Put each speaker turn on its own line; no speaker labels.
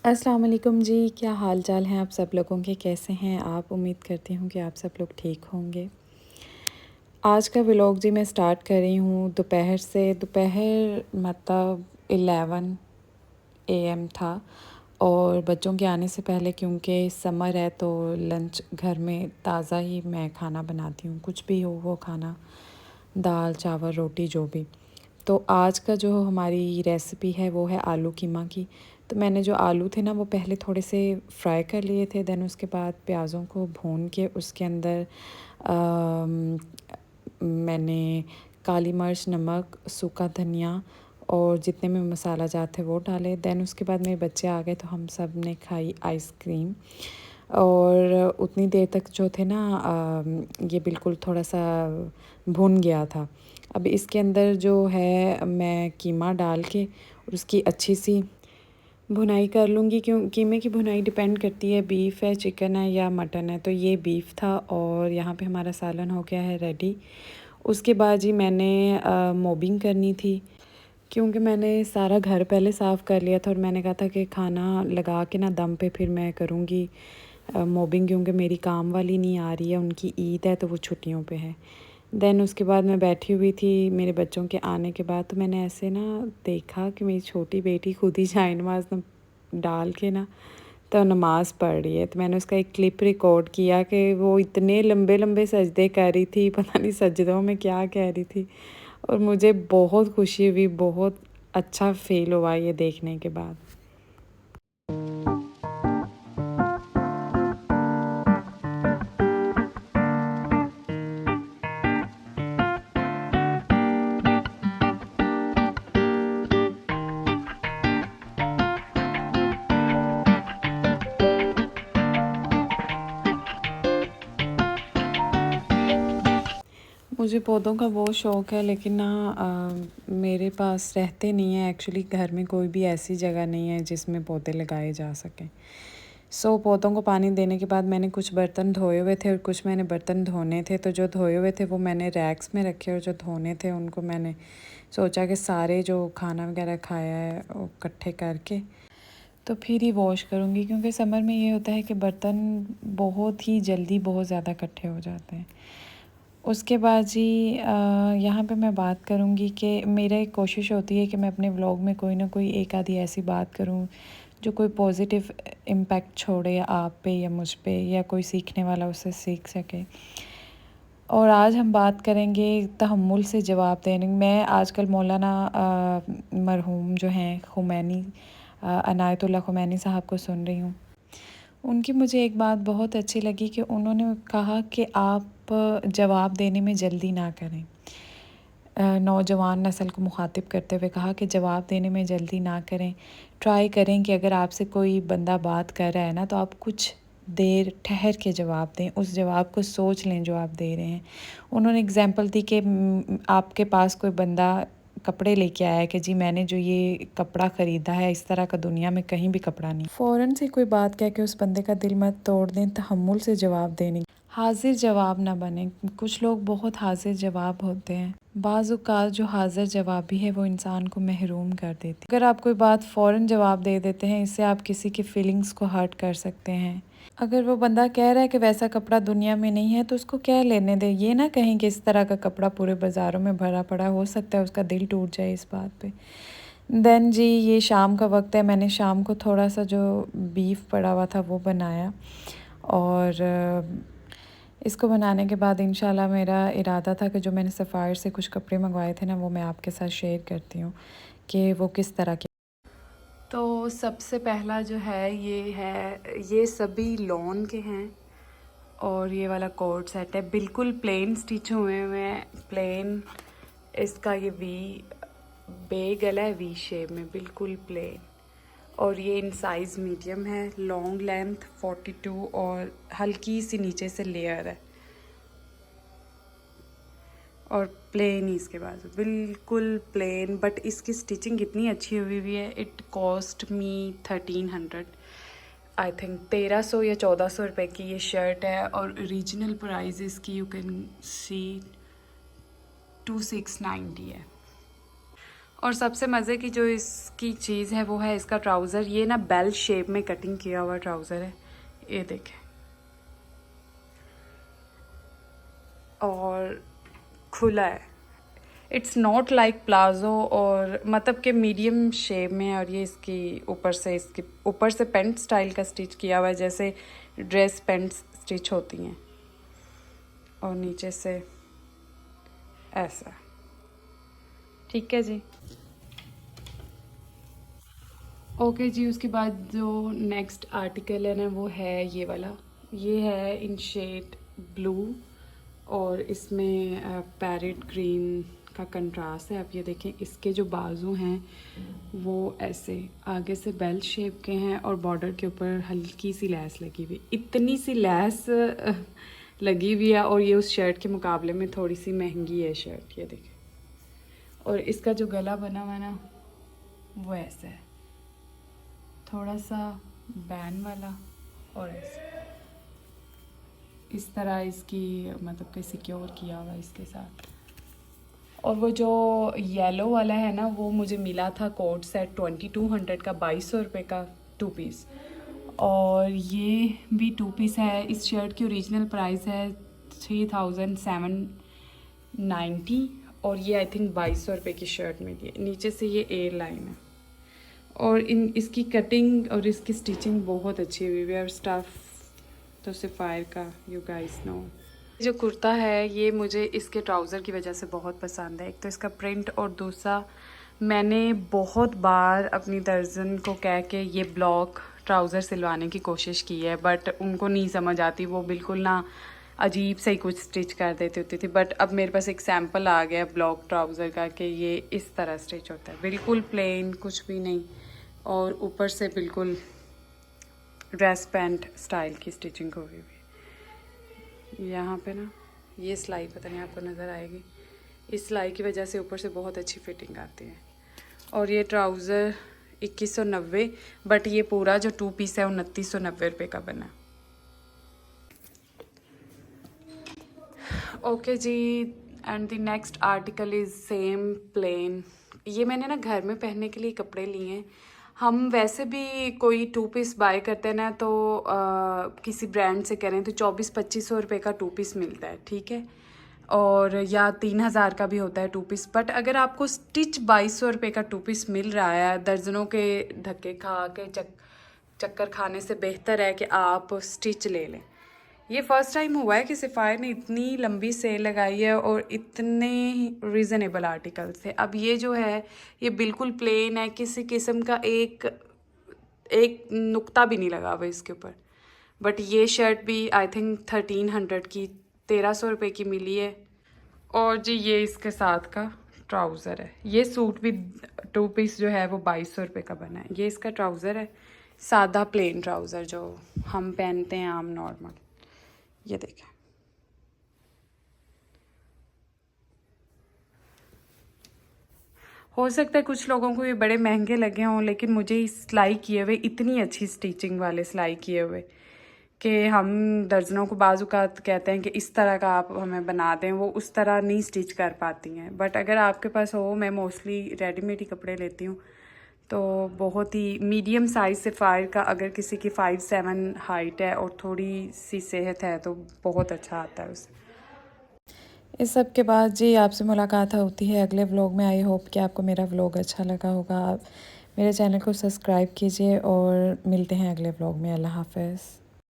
अस्सलाम वालेकुम जी, क्या हाल चाल हैं आप सब लोगों के, कैसे हैं आप? उम्मीद करती हूँ कि आप सब लोग ठीक होंगे। आज का व्लॉग जी मैं स्टार्ट कर रही हूँ दोपहर से। दोपहर मतलब 11 AM था और बच्चों के आने से पहले, क्योंकि समर है तो लंच घर में ताज़ा ही मैं खाना बनाती हूँ, कुछ भी हो वो खाना, दाल चावल रोटी जो भी। तो आज का जो हमारी रेसिपी है वो है आलू कीमा की। तो मैंने जो आलू थे ना वो पहले थोड़े से फ्राई कर लिए थे, देन उसके बाद प्याज़ों को भून के उसके अंदर मैंने काली मिर्च, नमक, सूखा धनिया और जितने में मसाला जात थे वो डाले। देन उसके बाद मेरे बच्चे आ गए तो हम सब ने खाई आइसक्रीम। और उतनी देर तक जो थे ना ये बिल्कुल थोड़ा सा भुन गया था। अब इसके अंदर जो है मैं कीमा डाल के उसकी अच्छी सी भुनाई कर लूँगी। क्यों, कीमे की भुनाई डिपेंड करती है बीफ है, चिकन है या मटन है। तो ये बीफ था और यहाँ पे हमारा सालन हो गया है रेडी। उसके बाद जी मैंने मोबिंग करनी थी, क्योंकि मैंने सारा घर पहले साफ़ कर लिया था और मैंने कहा था कि खाना लगा के ना दम पे फिर मैं करूँगी मोबिंग, क्योंकि मेरी काम वाली नहीं आ रही है, उनकी ईद है तो वो छुट्टियों पे है। देन उसके बाद मैं बैठी हुई थी मेरे बच्चों के आने के बाद, तो मैंने ऐसे ना देखा कि मेरी छोटी बेटी खुद ही जाए नमाज डाल के ना तो नमाज़ पढ़ रही है। तो मैंने उसका एक क्लिप रिकॉर्ड किया कि वो इतने लंबे लंबे सजदे कर रही थी, पता नहीं सजदों में क्या कह रही थी। और मुझे बहुत खुशी हुई, बहुत अच्छा फ़ील हुआ ये देखने के बाद। मुझे पौधों का बहुत शौक़ है, लेकिन ना मेरे पास रहते नहीं हैं एक्चुअली। घर में कोई भी ऐसी जगह नहीं है जिसमें पौधे लगाए जा सकें। सो पौधों को पानी देने के बाद मैंने कुछ बर्तन धोए हुए थे और कुछ मैंने बर्तन धोने थे। तो जो धोए हुए थे वो मैंने रैक्स में रखे और जो धोने थे उनको मैंने सोचा कि सारे जो खाना वगैरह खाया है वो इकट्ठे करके तो फिर ही वॉश करूँगी, क्योंकि समर में ये होता है कि बर्तन बहुत ही जल्दी बहुत ज़्यादा इकट्ठे हो जाते हैं। उसके बाद जी यहाँ पे मैं बात करूँगी कि मेरा एक कोशिश होती है कि मैं अपने व्लॉग में कोई ना कोई एक आधी ऐसी बात करूँ जो कोई पॉजिटिव इम्पैक्ट छोड़े आप पे या मुझ पे, या कोई सीखने वाला उससे सीख सके। और आज हम बात करेंगे तहम्मुल से जवाब देने। मैं आजकल मौलाना मरहूम जो हैं ख़ुमैनी, अनायतुल्लाह ख़ुमैनी साहब को सुन रही हूँ। उनकी मुझे एक बात बहुत अच्छी लगी कि उन्होंने कहा कि आप जवाब देने में जल्दी ना करें। नौजवान नस्ल को मुखातिब करते हुए कहा कि जवाब देने में जल्दी ना करें। ट्राई करें कि अगर आपसे कोई बंदा बात कर रहा है ना तो आप कुछ देर ठहर के जवाब दें, उस जवाब को सोच लें जो आप दे रहे हैं। उन्होंने एग्ज़ाम्पल दी कि आपके पास कोई बंदा कपड़े लेके आया कि जी मैंने जो ये कपड़ा ख़रीदा है इस तरह का दुनिया में कहीं भी कपड़ा नहीं। फ़ौरन से कोई बात कह के उस बंदे का दिल मत तोड़ दें, तहम्मुल से जवाब देने, हाजिर जवाब ना बने। कुछ लोग बहुत हाजिर जवाब होते हैं, बाज़ औक़ात जो हाजिर जवाबी है वो इंसान को महरूम कर देती है। अगर आप कोई बात फ़ौरन जवाब दे देते हैं, इससे आप किसी की फ़ीलिंग्स को हर्ट कर सकते हैं। अगर वो बंदा कह रहा है कि वैसा कपड़ा दुनिया में नहीं है तो उसको कह लेने दें। ये ना कहें कि इस तरह का कपड़ा पूरे बाज़ारों में भरा पड़ा, हो सकता है उसका दिल टूट जाए इस बात पे। देन जी ये शाम का वक्त है, मैंने शाम को थोड़ा सा जो बीफ पड़ा हुआ था वो बनाया और इसको बनाने के बाद इंशाल्लाह मेरा इरादा था कि जो मैंने सफ़ायर से कुछ कपड़े मंगवाए थे ना वो मैं आपके साथ शेयर करती हूँ कि वो किस तरह के। तो सबसे पहला जो है ये सभी लॉन के हैं और ये वाला कोट सेट है, बिल्कुल प्लेन स्टिच हुए हुए हैं, प्लेन। इसका ये वी बे गला है, वी शेप में बिल्कुल प्लेन। और ये इन साइज़ मीडियम है, लॉन्ग लेंथ 42 और हल्की सी नीचे से लेयर है और प्लेन ही इसके बाद बिल्कुल प्लेन। बट इसकी स्टिचिंग इतनी अच्छी हुई हुई है। It cost me 1300 I think, 1300 या 1400 रुपये की ये शर्ट है। और ओरिजिनल प्राइस इसकी यू कैन सी 2690 है। और सबसे मज़े की जो इसकी चीज़ है वो है इसका ट्राउज़र। ये ना बेल शेप में कटिंग किया हुआ ट्राउज़र है, ये देखें, और खुला है। इट्स नॉट लाइक प्लाजो, और मतलब कि मीडियम शेप में है। और ये इसकी ऊपर से पेंट स्टाइल का स्टिच किया हुआ है, जैसे ड्रेस पेंट स्टिच होती हैं, और नीचे से ऐसा। ठीक है जी। ओके जी, उसके बाद जो नेक्स्ट आर्टिकल है ना वो है ये वाला। ये है इन शेड ब्लू, और इसमें पैरेट ग्रीन का कंट्रास्ट है। आप ये देखें, इसके जो बाजू हैं वो ऐसे आगे से बेल शेप के हैं, और बॉर्डर के ऊपर हल्की सी लैस लगी हुई। इतनी सी लैस लगी हुई है, और ये उस शर्ट के मुकाबले में थोड़ी सी महंगी है शर्ट, ये देखें। और इसका जो गला बना हुआ ना वो ऐसा है, थोड़ा सा बैन वाला, और ऐसे इस तरह इसकी मतलब कि सिक्योर किया हुआ इसके साथ। और वो जो येलो वाला है ना वो मुझे मिला था कोट सेट 2200 का, 2200 रुपये का 2 पीस। और ये भी 2 पीस है। इस शर्ट की ओरिजिनल प्राइस है 3790, और ये आई थिंक 2200 रुपये की शर्ट मिली है। नीचे से ये एयर लाइन है, और इसकी कटिंग और इसकी स्टिचिंग बहुत अच्छी हुई है, और स्टफ तो सफ़ायर का यू गाइस नो। जो कुर्ता है ये मुझे इसके ट्राउज़र की वजह से बहुत पसंद है। एक तो इसका प्रिंट, और दूसरा मैंने बहुत बार अपनी दर्जन को कह के ये ब्लॉक ट्राउज़र सिलवाने की कोशिश की है, बट उनको नहीं समझ आती। वो बिल्कुल ना अजीब से ही कुछ स्टिच कर देती होती थी। बट अब मेरे पास एक सैम्पल आ गया ब्लॉक ट्राउज़र का कि ये इस तरह स्टिच होता है, बिल्कुल प्लेन, कुछ भी नहीं, और ऊपर से बिल्कुल ड्रेस पैंट स्टाइल की स्टिचिंग हुई हुई। यहाँ पे ना ये सिलाई पता नहीं आपको नज़र आएगी, इस सिलाई की वजह से ऊपर से बहुत अच्छी फिटिंग आती है। और ये ट्राउज़र 2190, बट ये पूरा जो 2 पीस है 2990 रुपये का बना। Okay ji, and the next article is same plain. ये मैंने ना घर में पहनने के लिए कपड़े लिए हैं। हम वैसे भी कोई 2 पीस बाय करते हैं ना तो किसी ब्रांड से करें तो 2400-2500 रुपये का 2 पीस मिलता है, ठीक है, और या 3000 का भी होता है 2 पीस। बट अगर आपको स्टिच 2200 रुपये का 2 पीस मिल रहा है, दर्जनों के धक्के खा के चक्कर खाने से बेहतर है कि आप स्टिच ले लें। ये फ़र्स्ट टाइम हुआ है कि सफ़ायर ने इतनी लंबी सेल लगाई है और इतने रीज़नेबल आर्टिकल्स थे। अब ये जो है ये बिल्कुल प्लेन है, किसी किस्म का एक नुक्ता भी नहीं लगा हुआ इसके ऊपर। बट ये शर्ट भी आई थिंक 1300 की, 1300 रुपये की मिली है। और जी ये इसके साथ का ट्राउज़र है। ये सूट भी 2 पीस जो है वो 2200 रुपये का बना है। ये इसका ट्राउज़र है, सादा प्लेन ट्राउज़र जो हम पहनते हैं आम नॉर्मल। ये देखें, हो सकता है कुछ लोगों को ये बड़े महंगे लगे हों, लेकिन मुझे सिलाई किए हुए इतनी अच्छी स्टिचिंग वाले सिलाई किए हुए कि हम दर्जनों को बाजू का कहते हैं कि इस तरह का आप हमें बना दें, वो उस तरह नहीं स्टिच कर पाती हैं। बट अगर आपके पास हो, मैं मोस्टली रेडीमेड ही कपड़े लेती हूँ, तो बहुत ही मीडियम साइज़ सफ़ायर का, अगर किसी की 5'7" हाइट है और थोड़ी सी सेहत है तो बहुत अच्छा आता है उसे। इस सब के बाद जी आपसे मुलाकात होती है अगले व्लॉग में। आई होप कि आपको मेरा व्लॉग अच्छा लगा होगा। आप मेरे चैनल को सब्सक्राइब कीजिए, और मिलते हैं अगले व्लॉग में। अल्लाह हाफ़िज़।